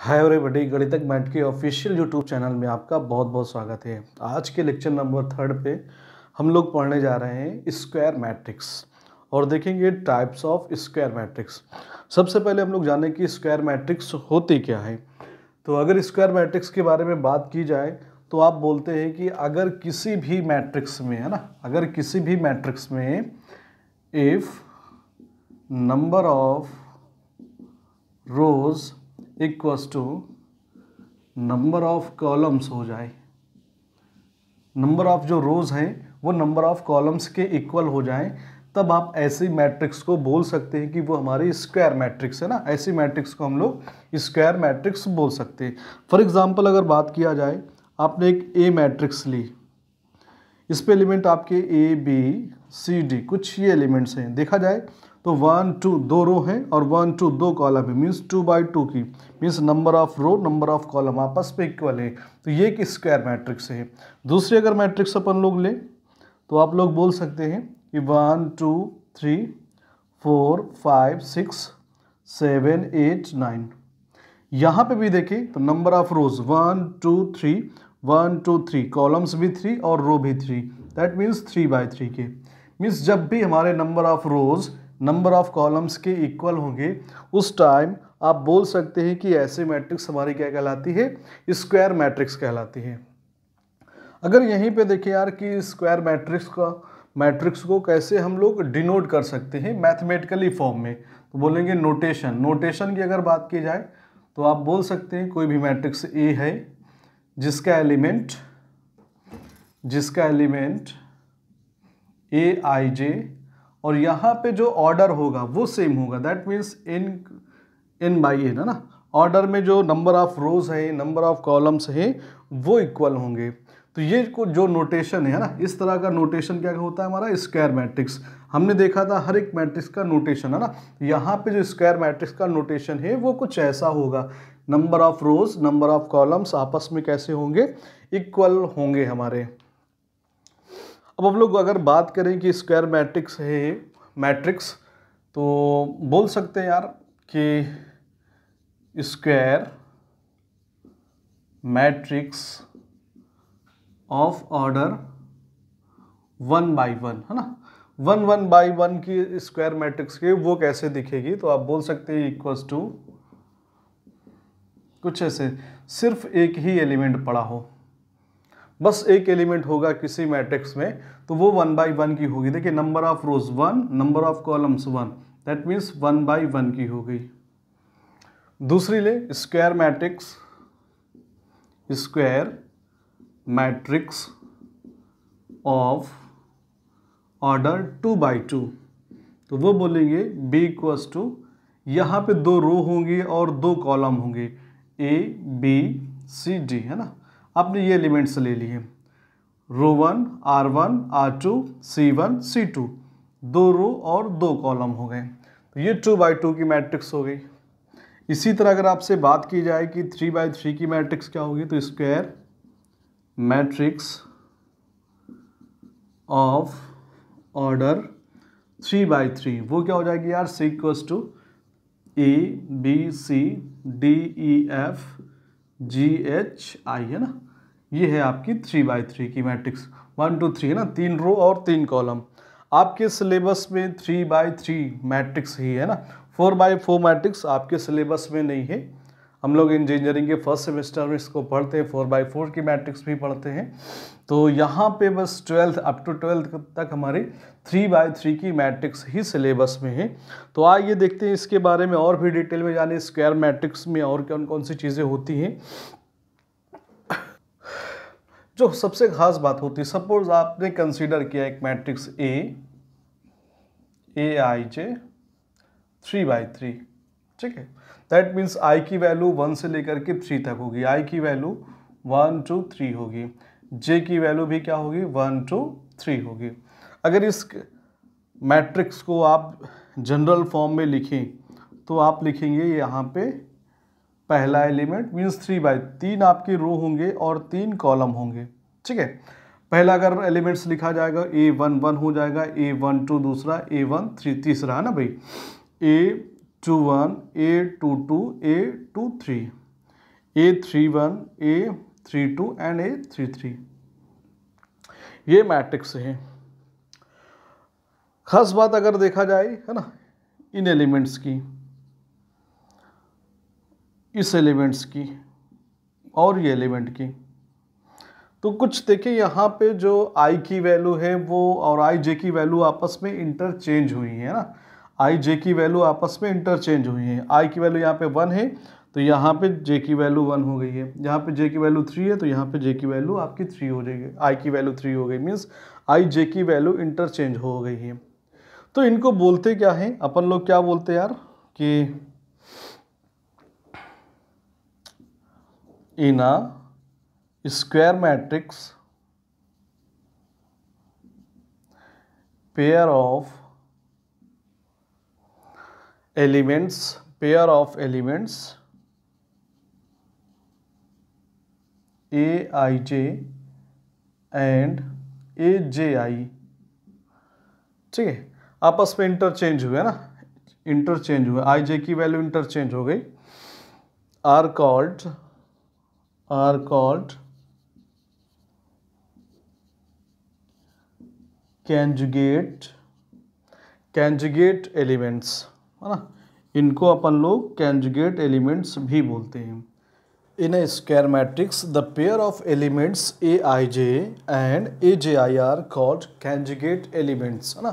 Hi everybody, गणितज्ञ math के official YouTube channel में आपका बहुत बहुत स्वागत है। आज के लेक्चर नंबर 3 पे हम लोग पढ़ने जा रहे हैं स्क्वायर मैट्रिक्स और देखेंगे टाइप्स ऑफ स्क्वायर मैट्रिक्स। सबसे पहले हम लोग जानें कि स्क्वायर मैट्रिक्स होती क्या है। तो अगर स्क्वायर मैट्रिक्स के बारे में बात की जाए तो आप बोलते हैं कि अगर किसी भी मैट्रिक्स में, है ना, अगर किसी भी मैट्रिक्स में if number of rows equals to number of columns हो जाए, नंबर ऑफ जो रोज हैं वो नंबर ऑफ कॉलम्स के इक्वल हो जाए, तब आप ऐसी मैट्रिक्स को बोल सकते हैं कि वो हमारी स्क्वायर मैट्रिक्स है ना। ऐसी मैट्रिक्स को हम लोग स्क्वायर मैट्रिक्स बोल सकते हैं। फॉर एग्जांपल अगर बात किया जाए, आपने एक ए मैट्रिक्स ली, इस पे एलिमेंट आपके ए बी सी डी कुछ ये एलिमेंट्स हैं। देखा जाए तो 1 2 दो रो हैं और 1 2 दो कॉलम है, मीन्स 2/2 की, means number of row number of column आपस में इक्वल है, तो ये एक स्क्वायर मैट्रिक्स है। दूसरी अगर मैट्रिक्स अपन लोग लें तो आप लोग बोल सकते हैं कि 1 2 3 4 5 6 7 8 9। यहाँ पे भी देखें तो नंबर ऑफ रोज 1 2 3 1 2 3, कॉलम्स भी 3 और रो भी 3, दैट मीन्स 3/3 के। मीन्स जब भी हमारे number of rose number of columns के इक्वल होंगे उस टाइम आप बोल सकते हैं कि ऐसे मैट्रिक्स हमारी क्या कहलाती है, स्क्वायर मैट्रिक्स कहलाती है। अगर यहीं पे देखें यार कि स्क्वायर मैट्रिक्स को कैसे हम लोग डिनोट कर सकते हैं मैथमेटिकली फॉर्म में, तो बोलेंगे नोटेशन की अगर बात की जाए तो आप बोल सकते हैं कोई भी मैट्रिक्स ए है जिसका एलिमेंट ए आई जे और यहाँ पे जो ऑर्डर होगा वो सेम होगा, that means n by n, है ना। ऑर्डर में जो नंबर ऑफ रोज है नंबर ऑफ कॉलम्स है वो इक्वल होंगे। तो ये जो नोटेशन है ना, इस तरह का नोटेशन क्या होता है हमारा स्क्वायर मैट्रिक्स। हमने देखा था हर एक मैट्रिक्स का नोटेशन, है ना। यहाँ पे जो स्क्वायर मैट्रिक्स का नोटेशन है वो कुछ ऐसा होगा, number of rose number of columns आपस में कैसे होंगे, इक्वल होंगे हमारे। अब हम लोग अगर बात करें कि स्क्वायर मैट्रिक्स तो बोल सकते हैं यार कि स्क्वायर मैट्रिक्स ऑफ ऑर्डर 1/1, है ना। 1/1 की स्क्वायर मैट्रिक्स के वो कैसे दिखेगी, तो आप बोल सकते हैं इक्वल्स टू कुछ ऐसे, सिर्फ एक ही एलिमेंट पड़ा हो, बस एक एलिमेंट होगा किसी मैट्रिक्स में तो वो 1/1 की होगी। देखिए number of rose 1 number of columns 1, that means 1/1 की हो गई। दूसरी ले स्क्वायर मैट्रिक्स ऑफ ऑर्डर 2/2, तो वो बोलेंगे बी इक्वल्स टू, यहाँ पे दो रो होंगे और दो कॉलम होंगे ए बी सी डी, है ना। आपने ये एलिमेंट्स ले लिए, रो 1 R1 R2 C1 C2, दो रो और दो कॉलम हो गए, तो ये 2/2 की मैट्रिक्स हो गई। इसी तरह अगर आपसे बात की जाए कि 3/3 की मैट्रिक्स क्या होगी, तो स्क्वायर मैट्रिक्स ऑफ ऑर्डर 3/3 वो क्या हो जाएगी यार, C equals to A B C D E F G H I, है ना। ये है आपकी 3/3 की मैट्रिक्स, 1 2 3, है ना, 3 रो और 3 कॉलम। आपके सिलेबस में 3/3 मैट्रिक्स ही है ना, 4/4 मैट्रिक्स आपके सिलेबस में नहीं है। हम लोग इंजीनियरिंग के फर्स्ट सेमेस्टर में इसको पढ़ते हैं, 4/4 की मैट्रिक्स भी पढ़ते हैं। तो यहाँ पे बस 12th अप टू 12th तक हमारी 3/3 की मैट्रिक्स ही सिलेबस में है। तो आइए देखते हैं इसके बारे में और भी डिटेल में जाने, स्क्वायर मैट्रिक्स में और कौन कौन सी चीज़ें होती हैं। जो सबसे खास बात होती है, सपोज आपने कंसीडर किया एक मैट्रिक्स ए आई जे 3/3, ठीक है। दैट मीन्स आई की वैल्यू 1 से लेकर के 3 तक होगी, आई की वैल्यू 1 2 3 होगी, जे की वैल्यू भी क्या होगी 1 2 3 होगी। अगर इस मैट्रिक्स को आप जनरल फॉर्म में लिखें तो आप लिखेंगे यहाँ पे पहला एलिमेंट मीन्स 3/3 आपके रो होंगे और 3 कॉलम होंगे, ठीक है। पहला अगर एलिमेंट्स लिखा जाएगा A11 हो जाएगा, A12 दूसरा, A13 तीसरा, है ना भाई, A21 A22 A23, A31, A32 and A33, ये मैट्रिक्स है। खास बात अगर देखा जाए है ना इन एलिमेंट्स की, इस एलिमेंट्स की और ये एलिमेंट की, तो कुछ देखिए यहाँ पे जो i की वैल्यू है वो और i j की वैल्यू आपस में इंटरचेंज हुई है ना, i j की वैल्यू आपस में इंटरचेंज हुई है। i की वैल्यू यहाँ पे 1 है तो यहाँ पे j की वैल्यू 1 हो गई है, यहाँ पे j की वैल्यू 3 है तो यहाँ पे j की वैल्यू आपकी 3 हो जाएगी, i की वैल्यू 3 हो गई, मीन्स i j की वैल्यू इंटरचेंज हो गई है। तो इनको बोलते क्या है, अपन लोग क्या बोलते हैं यार कि in a square matrix pair of elements aij and aj, ठीक है, आपस में इंटरचेंज हुए ना, इंटरचेंज हुए, आई जे की वैल्यू इंटरचेंज हो गई, आर कॉल्ड कैंजुगेट एलिमेंट्स, है ना, इनको अपन लोग कैंजुगेट एलिमेंट्स भी बोलते हैं। In a square matrix the pair of elements A I J and A J I are called conjugate elements, है ना।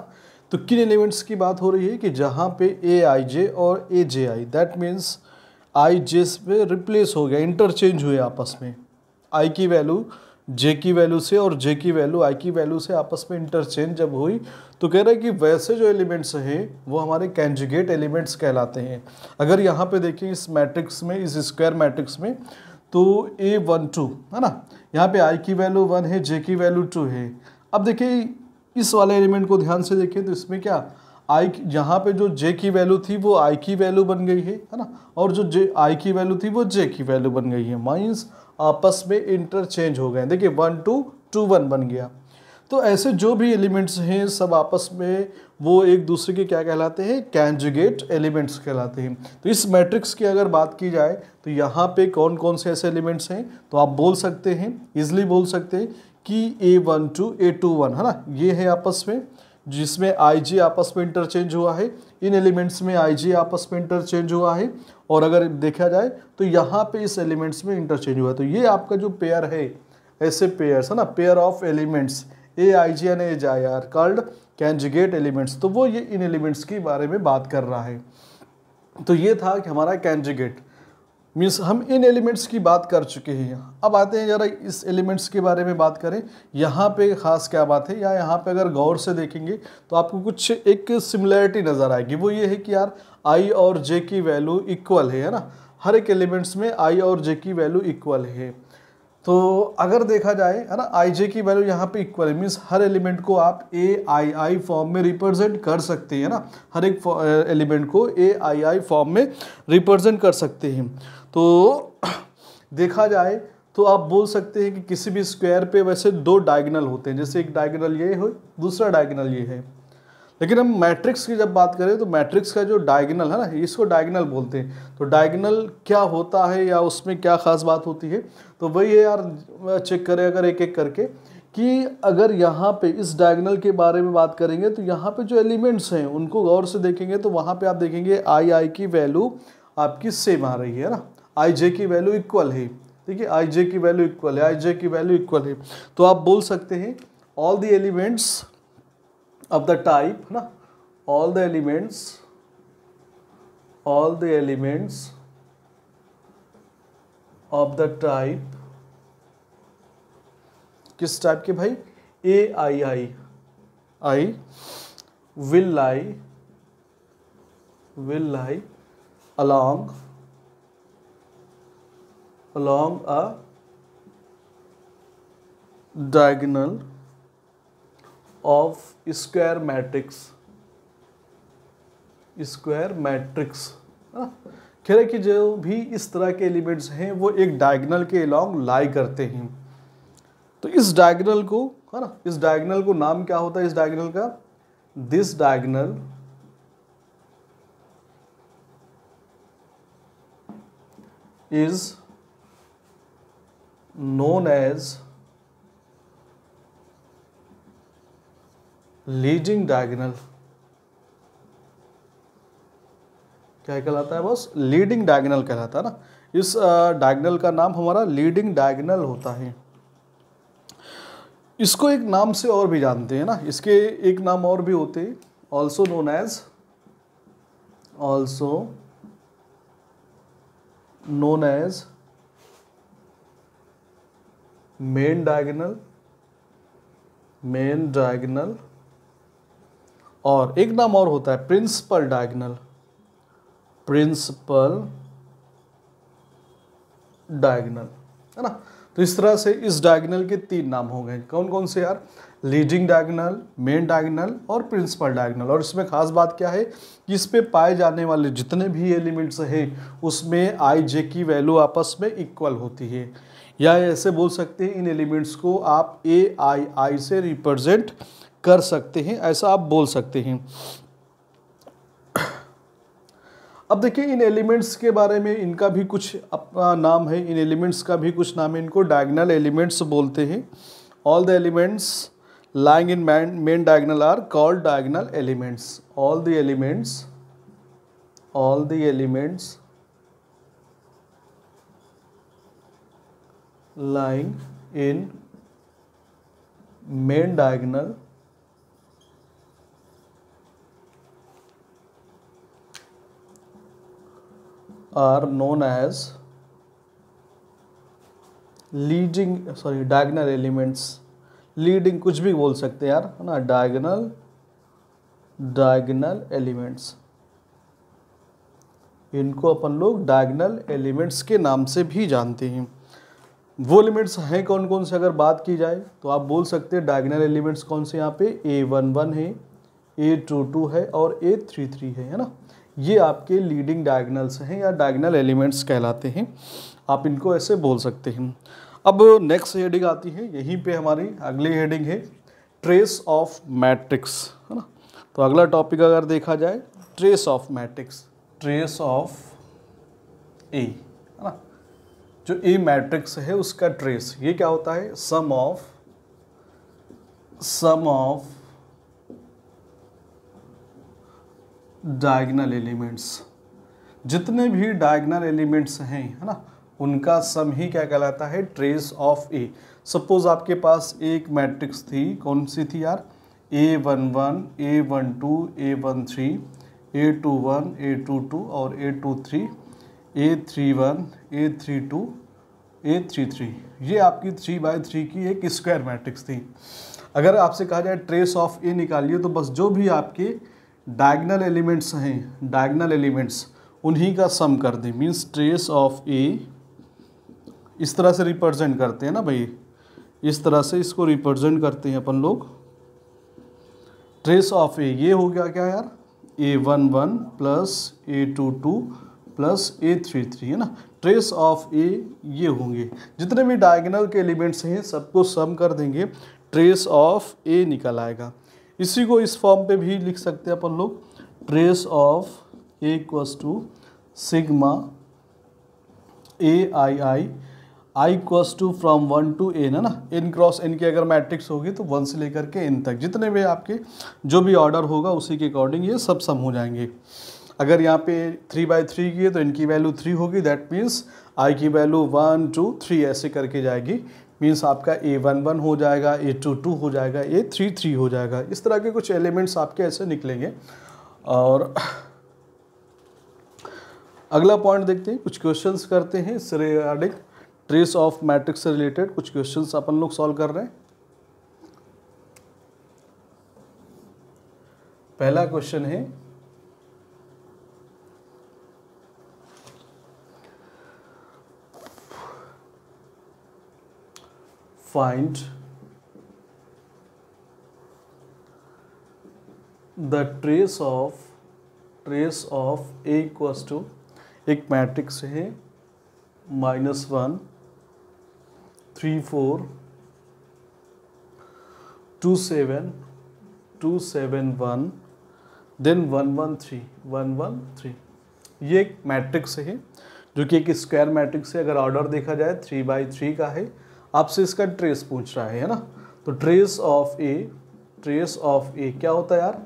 तो किन एलिमेंट्स की बात हो रही है कि जहाँ पे ए आई जे और ए J I, that means I जे पे रिप्लेस हो गया, इंटरचेंज हुए आपस में, आई की वैल्यू जे की वैल्यू से और जे की वैल्यू आई की वैल्यू से आपस में इंटरचेंज जब हुई तो कह रहे हैं कि वैसे जो एलिमेंट्स हैं वो हमारे कैंजुगेट एलिमेंट्स कहलाते हैं। अगर यहाँ पे देखिए इस मैट्रिक्स में, इस स्क्वायर मैट्रिक्स में, तो A12 है ना, यहाँ पे i की वैल्यू 1 है, j की वैल्यू 2 है। अब देखिए इस वाले एलिमेंट को ध्यान से देखिए तो इसमें क्या i, यहाँ पे जो j की वैल्यू थी वो i की वैल्यू बन गई है ना, और जो i की वैल्यू थी वो j की वैल्यू बन गई है, माइंस आपस में इंटरचेंज हो गए। देखिए 1 2 2 1 बन गया। तो ऐसे जो भी एलिमेंट्स हैं सब आपस में वो एक दूसरे के क्या कहलाते हैं, कैंजुगेट एलिमेंट्स कहलाते हैं। तो इस मैट्रिक्स की अगर बात की जाए तो यहाँ पे कौन कौन से ऐसे एलिमेंट्स हैं, तो आप बोल सकते हैं, इजिली बोल सकते हैं कि A12 A21 है ना, ये है आपस में, जिसमें आई जे आपस में इंटरचेंज हुआ है, इन एलिमेंट्स में आई जे आपस में इंटरचेंज हुआ है, और अगर देखा जाए तो यहाँ पे इस एलिमेंट्स में इंटरचेंज हुआ है। तो ये आपका जो पेयर है, ऐसे पेयर्स है ना, pair of elements A I J and A J I are called conjugate elements, तो वो ये इन एलिमेंट्स के बारे में बात कर रहा है। तो ये था कि हमारा कैंजुगेट मीन्स हम इन एलिमेंट्स की बात कर चुके हैं। अब आते हैं जरा इस एलिमेंट्स के बारे में बात करें, यहाँ पे खास क्या बात है, या यहाँ पे अगर गौर से देखेंगे तो आपको कुछ एक सिमिलरिटी नज़र आएगी। वो ये है कि यार आई और जे की वैल्यू इक्वल है ना, हर एक एलिमेंट्स में आई और जे की वैल्यू इक्वल है। तो अगर देखा जाए है ना, आई जे की वैल्यू यहाँ पे इक्वल है, मीन्स हर एलिमेंट को आप ए आई आई फॉर्म में रिप्रेजेंट कर सकते हैं ना, हर एक एलिमेंट को ए आई आई फॉर्म में रिप्रेजेंट कर सकते हैं। तो देखा जाए तो आप बोल सकते हैं कि किसी भी स्क्वायर पे वैसे दो डायगोनल होते हैं, जैसे एक डायगोनल ये हो, दूसरा डायगोनल ये है। लेकिन हम मैट्रिक्स की जब बात करें तो मैट्रिक्स का जो डायगोनल है ना, इसको डायगोनल बोलते हैं। तो डायगोनल क्या होता है या उसमें क्या खास बात होती है, तो वही है यार, चेक करें अगर एक एक करके कि अगर यहाँ पे इस डायगोनल के बारे में बात करेंगे तो यहाँ पे जो एलिमेंट्स हैं उनको गौर से देखेंगे तो वहाँ पे आप देखेंगे आई आई की वैल्यू आपकी सेम आ रही है ना, आई जे की वैल्यू इक्वल है। ठीक है, आई जे की वैल्यू इक्वल है, आई जे की वैल्यू इक्वल है। तो आप बोल सकते हैं all the elements of the type ना, all the elements of the type, किस टाइप के भाई, ए आई आई will lie along a diagonal of square matrix. खैर कि जो भी इस तरह के एलिमेंट्स हैं वो एक डायगोनल के अलोंग लाई करते हैं। तो इस डायगोनल को है ना, इस डायगोनल को नाम क्या होता है इस डायगोनल का, this diagonal is known as leading diagonal. क्या कहलाता है बॉस? लीडिंग डायगोनल कहलाता है ना। इस डायगोनल का नाम हमारा लीडिंग डायगोनल होता है। इसको एक नाम से और भी जानते हैं ना, इसके एक नाम और भी होते हैं, also known as main diagonal, और एक नाम और होता है प्रिंसिपल डायगोनल है ना। तो इस तरह से इस डायगोनल के 3 नाम हो गए। कौन कौन से यार? लीडिंग डायगोनल, मेन डायगोनल और प्रिंसिपल डायगोनल। और इसमें खास बात क्या है कि इस पे पाए जाने वाले जितने भी एलिमेंट्स हैं उसमें आई जे की वैल्यू आपस में इक्वल होती है, या ऐसे बोल सकते हैं इन एलिमेंट्स को आप आई से रिप्रेजेंट कर सकते हैं, ऐसा आप बोल सकते हैं। अब देखिए इन एलिमेंट्स के बारे में, इनका भी कुछ अपना नाम है, इन एलिमेंट्स का भी कुछ नाम है, इनको डायगोनल एलिमेंट्स बोलते हैं। All the elements lying in main diagonal are called diagonal elements. All the elements lying in main diagonal are known as diagonal elements. Leading कुछ भी बोल सकते हैं यार, है ना, डायगोनल एलिमेंट्स, इनको अपन लोग डायगोनल एलिमेंट्स के नाम से भी जानते हैं। वो एलिमेंट्स हैं कौन कौन से अगर बात की जाए तो आप बोल सकते हैं डायगोनल एलिमेंट्स कौन से यहाँ पे A11 है, A22 है और A33 है ना। ये आपके लीडिंग डायगोनल्स हैं या डायगोनल एलिमेंट्स कहलाते हैं, आप इनको ऐसे बोल सकते हैं। अब नेक्स्ट हेडिंग आती है, यहीं पे हमारी अगली हेडिंग है ट्रेस ऑफ मैट्रिक्स, है ना। तो अगला टॉपिक अगर देखा जाए trace of matrix, trace of A, है ना। जो ए मैट्रिक्स है उसका ट्रेस, ये क्या होता है? सम ऑफ डायगोनल एलिमेंट्स, जितने भी डायगोनल एलिमेंट्स हैं, है ना, उनका सम ही क्या कहलाता है? Trace of A. सपोज आपके पास एक मैट्रिक्स थी, कौन सी थी यार? A11, A12, A13, A21, A22 और A23, A31, A32, A33, ये आपकी 3x3 की एक स्क्वायर मैट्रिक्स थी। अगर आपसे कहा जाए ट्रेस ऑफ ए निकालिए, तो बस जो भी आपके डायगोनल एलिमेंट्स हैं, डायगोनल एलिमेंट्स, उन्हीं का सम कर दें। मीन्स ट्रेस ऑफ ए इस तरह से रिप्रेजेंट करते हैं ना भाई, इस तरह से इसको रिप्रेजेंट करते हैं अपन लोग। ट्रेस ऑफ ए ये हो गया क्या यार? A11 plus A22 plus A33, है ना। ट्रेस ऑफ ए ये होंगे, जितने भी डायगोनल के एलिमेंट्स हैं सबको सम कर देंगे, ट्रेस ऑफ ए निकल आएगा। इसी को इस फॉर्म पे भी लिख सकते हैं अपन लोग, trace of A equals to sigma i equals to from 1 to n, है ना। n क्रॉस n की अगर मैट्रिक्स होगी तो 1 से लेकर के n तक जितने भी आपके जो भी ऑर्डर होगा उसी के अकॉर्डिंग ये सब सम हो जाएंगे। अगर यहाँ पे 3/3 की है तो n की वैल्यू 3 होगी, दैट मीन्स i की वैल्यू 1 2 3 ऐसे करके जाएगी। मीन्स आपका A11 हो जाएगा, A22 हो जाएगा, A33 हो जाएगा। इस तरह के कुछ एलिमेंट्स आपके ऐसे निकलेंगे। और अगला पॉइंट देखते हैं, कुछ क्वेश्चंस करते हैं इससे रिगार्डिंग, ट्रेस ऑफ मैट्रिक्स से रिलेटेड कुछ क्वेश्चंस अपन लोग सॉल्व कर रहे हैं। पहला क्वेश्चन है, find the trace of A equals to, एक मैट्रिक्स है -1 3 4 2 7 2 7 1 देन 1 1 3 1 1 3। ये एक मैट्रिक्स है जो कि एक स्क्वायर मैट्रिक्स है। अगर ऑर्डर देखा जाए 3/3 का है आपसे इसका ट्रेस पूछ रहा है ना। तो ट्रेस ऑफ ए क्या होता है यार,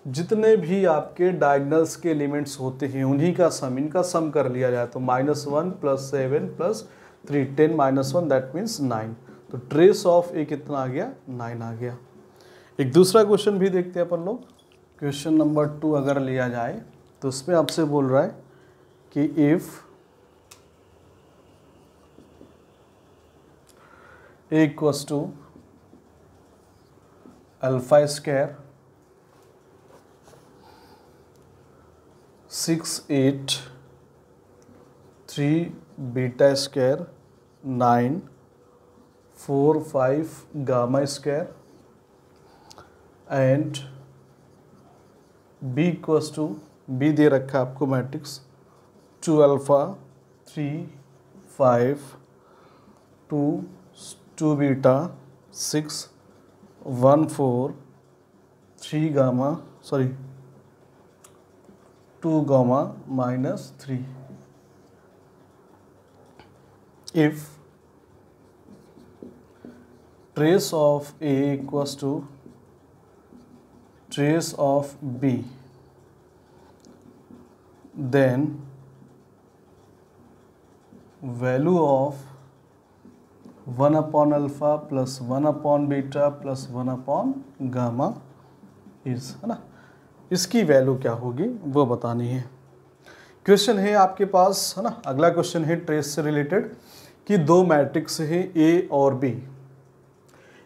जितने भी आपके डायगनल्स के एलिमेंट्स होते हैं उन्हीं का सम, इनका सम कर लिया जाए तो -1 + 7 + 3 10 - 1 दैट मीन्स 9। तो ट्रेस ऑफ ए कितना आ गया, 9 आ गया। एक दूसरा क्वेश्चन भी देखते हैं अपन लोग। क्वेश्चन नंबर 2 अगर लिया जाए तो उसमें आपसे बोल रहा है कि if a equals to alpha square 6 8 3 beta square 9 4 5 gamma square and b equals to b दे रखा है आपको matrix 2 alpha 3 5 2 beta 6 1 4 3 gamma 2 gamma -3 if trace of A equals to trace of B, then value of alpha + beta + gamma is, है ना। इसकी value क्या होगी वो बतानी है। क्वेश्चन है आपके पास, है ना। अगला क्वेश्चन है ट्रेस से रिलेटेड कि दो मैट्रिक्स है ए और बी।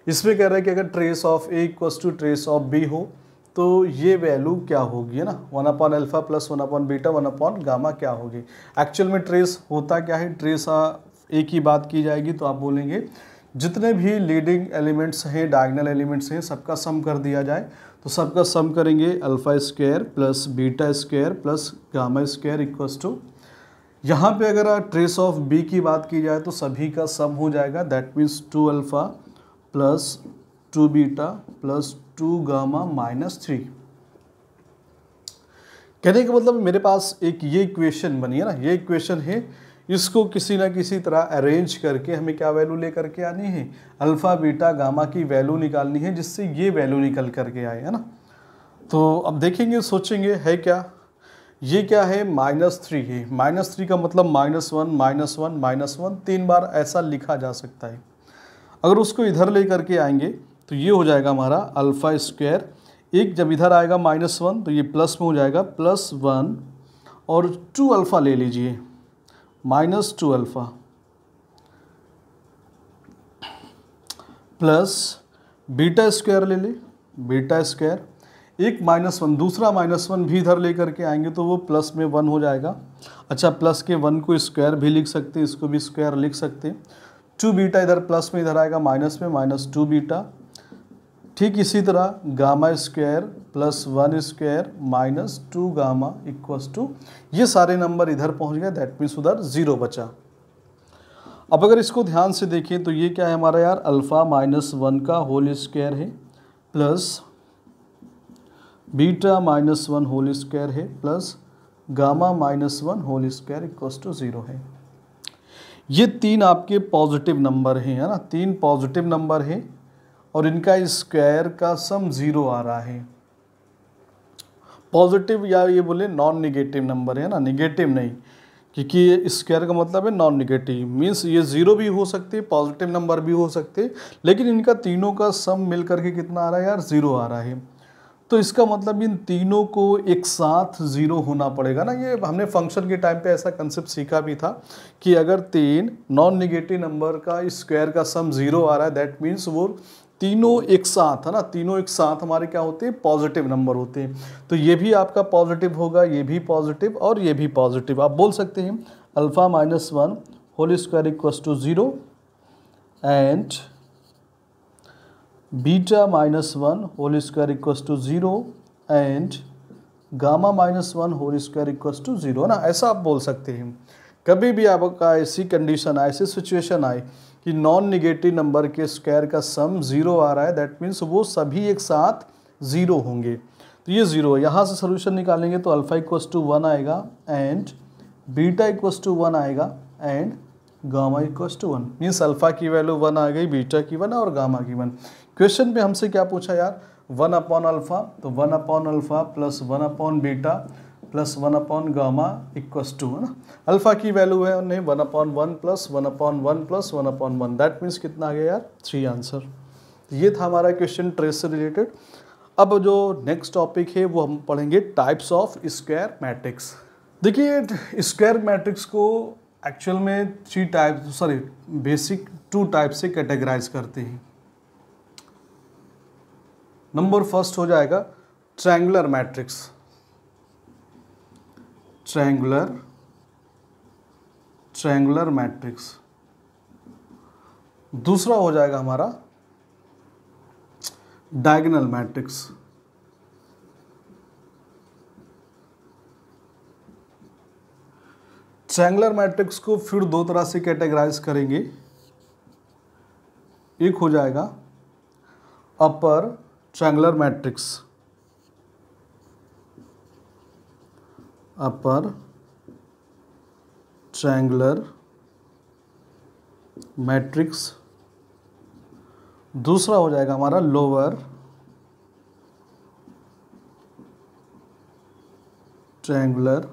इसमें कह रहा है कि अगर trace of A equals to trace of B हो तो ये वैल्यू क्या होगी, है ना। 1/अल्फा + 1/बीटा 1/गामा क्या होगी। एक्चुअल में ट्रेस होता क्या है, ट्रेस ए की बात की जाएगी तो आप बोलेंगे जितने भी लीडिंग एलिमेंट्स हैं, डायगोनल एलिमेंट्स हैं, सबका सम कर दिया जाए। तो सबका सम करेंगे alpha square + beta square + gamma square equals to, यहाँ पे अगर ट्रेस ऑफ बी की बात की जाए तो सभी का सम हो जाएगा, that means 2 alpha + 2 beta + 2 gamma -3। कहने का मतलब मेरे पास एक ये इक्वेशन बनी है ना, ये इक्वेशन है, इसको किसी ना किसी तरह अरेंज करके हमें क्या वैल्यू लेकर के आनी है, अल्फ़ा बीटा गामा की वैल्यू निकालनी है जिससे ये वैल्यू निकल करके आए, है ना। तो अब देखेंगे, सोचेंगे है क्या, ये क्या है -3 है। -3 का मतलब -1 -1 -1 3 बार ऐसा लिखा जा सकता है। अगर उसको इधर ले करके आएंगे तो ये हो जाएगा हमारा अल्फ़ा स्क्वायर, एक जब इधर आएगा -1 तो ये प्लस में हो जाएगा +1 और 2 अल्फ़ा ले लीजिए -2 अल्फ़ा प्लस बीटा स्क्वायर ले ले, बीटा स्क्वायर, एक -1 दूसरा -1 भी इधर लेकर के आएंगे तो वो प्लस में 1 हो जाएगा। अच्छा, प्लस के 1 को स्क्वायर भी लिख सकते हैं, इसको भी स्क्वायर लिख सकते हैं। 2 बीटा इधर प्लस में इधर आएगा माइनस में -2 बीटा। ठीक इसी तरह gamma square + 1 square -2 gamma equals to, ये सारे नंबर इधर पहुंच गए, दैट मीन्स उधर 0 बचा। अब अगर इसको ध्यान से देखें तो ये क्या है हमारा यार, अल्फ़ा -1 का होल स्क्वायर है प्लस बीटा -1 होल स्क्वायर है plus gamma -1 whole square equals to 0 है। ये तीन आपके पॉजिटिव नंबर हैं, है ना, तीन पॉजिटिव नंबर हैं और इनका स्क्वायर का सम 0 आ रहा है। पॉजिटिव या ये बोले नॉन निगेटिव नंबर है ना, निगेटिव नहीं, क्योंकि स्क्वायर का मतलब है नॉन निगेटिव, मीन्स ये 0 भी हो सकते, पॉजिटिव नंबर भी हो सकते, लेकिन इनका तीनों का सम मिल करके कितना आ रहा है यार, 0 आ रहा है। तो इसका मतलब इन तीनों को एक साथ 0 होना पड़ेगा ना। ये हमने फंक्शन के टाइम पे ऐसा कंसेप्ट सीखा भी था कि अगर तीन नॉन निगेटिव नंबर का स्क्वायर का सम 0 आ रहा है, दैट मीन्स वो तीनों एक साथ, है ना, तीनों एक साथ हमारे क्या होते हैं, पॉजिटिव नंबर होते हैं। तो ये भी आपका पॉजिटिव होगा, ये भी पॉजिटिव और ये भी पॉजिटिव। आप बोल सकते हैं alpha -1 whole square equals to 0 and beta -1 whole square equals to 0 and gamma -1 whole square equals to 0, ना, ऐसा आप बोल सकते हैं। कभी भी आपका ऐसी कंडीशन आए, ऐसी सिचुएशन आए कि नॉन निगेटिव नंबर के स्क्वायर का सम 0 आ रहा है, दैट मीन्स वो सभी एक साथ 0 होंगे। तो ये 0, यहाँ से सोल्यूशन निकालेंगे तो अल्फ़ा इक्वल्स टू 1 आएगा एंड बीटा इक्वल्स टू 1 आएगा and gamma equals to 1, means alpha की वैल्यू 1 आ गई, बीटा की 1 और गामा की 1। क्वेश्चन पे हमसे क्या पूछा यार, 1 अपॉन अल्फा, तो 1 upon alpha plus 1 upon beta plus 1 upon gamma equals to, है ना। अल्फा की वैल्यू है उन्हें 1 upon 1 plus 1 upon 1 plus 1 upon 1, that means कितना आ गया यार 3 आंसर। ये था हमारा क्वेश्चन ट्रेस से रिलेटेड। अब जो नेक्स्ट टॉपिक है वो हम पढ़ेंगे टाइप्स ऑफ स्क्वायर मैट्रिक्स। देखिए स्क्वायर मैट्रिक्स को एक्चुअल में बेसिक 2 टाइप से कैटेगराइज करते हैं। नंबर फर्स्ट हो जाएगा ट्रायंगुलर मैट्रिक्स, ट्रायंगुलर मैट्रिक्स। दूसरा हो जाएगा हमारा डायगोनल मैट्रिक्स, ट्रायंगुलर मैट्रिक्स को फिर 2 तरह से कैटेगराइज करेंगे। एक हो जाएगा upper triangular matrix, upper triangular matrix. दूसरा हो जाएगा हमारा लोअर ट्रायंगुलर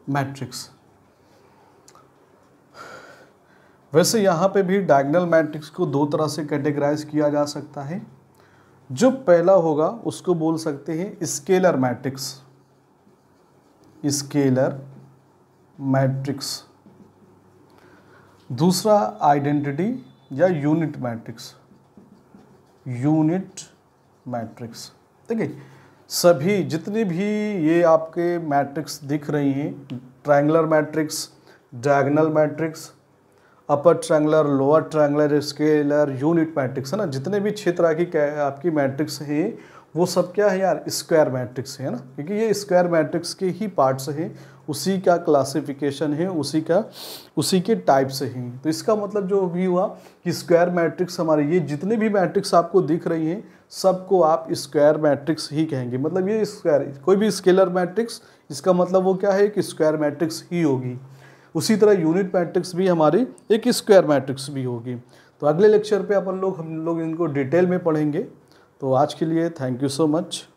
मैट्रिक्स। वैसे यहाँ पे भी डायगोनल मैट्रिक्स को 2 तरह से कैटेगराइज किया जा सकता है। जो पहला होगा उसको बोल सकते हैं स्केलर मैट्रिक्स, स्केलर मैट्रिक्स। दूसरा आइडेंटिटी या यूनिट मैट्रिक्स, यूनिट मैट्रिक्स। देखिए सभी जितने भी ये आपके मैट्रिक्स दिख रही हैं, triangular matrix, diagonal matrix, upper triangular, lower triangular, scalar, unit matrix, है ना, जितने भी 6 तरह की आपकी मैट्रिक्स हैं वो सब क्या है यार स्क्वायर मैट्रिक्स है ना, क्योंकि ये स्क्वायर मैट्रिक्स के ही पार्ट्स हैं, उसी का क्लासिफिकेशन है, उसी के टाइप से हैं। तो इसका मतलब जो भी हुआ कि स्क्वायर मैट्रिक्स हमारे ये जितने भी मैट्रिक्स आपको दिख रही हैं सबको आप स्क्वायर मैट्रिक्स ही कहेंगे। मतलब ये स्क्वायर, कोई भी स्केलर मैट्रिक्स, इसका मतलब वो क्या है कि स्क्वायर मैट्रिक्स ही होगी। उसी तरह यूनिट मैट्रिक्स भी हमारी एक स्क्वायर मैट्रिक्स भी होगी। तो अगले लेक्चर पे हम लोग इनको डिटेल में पढ़ेंगे। तो आज के लिए थैंक यू सो मच।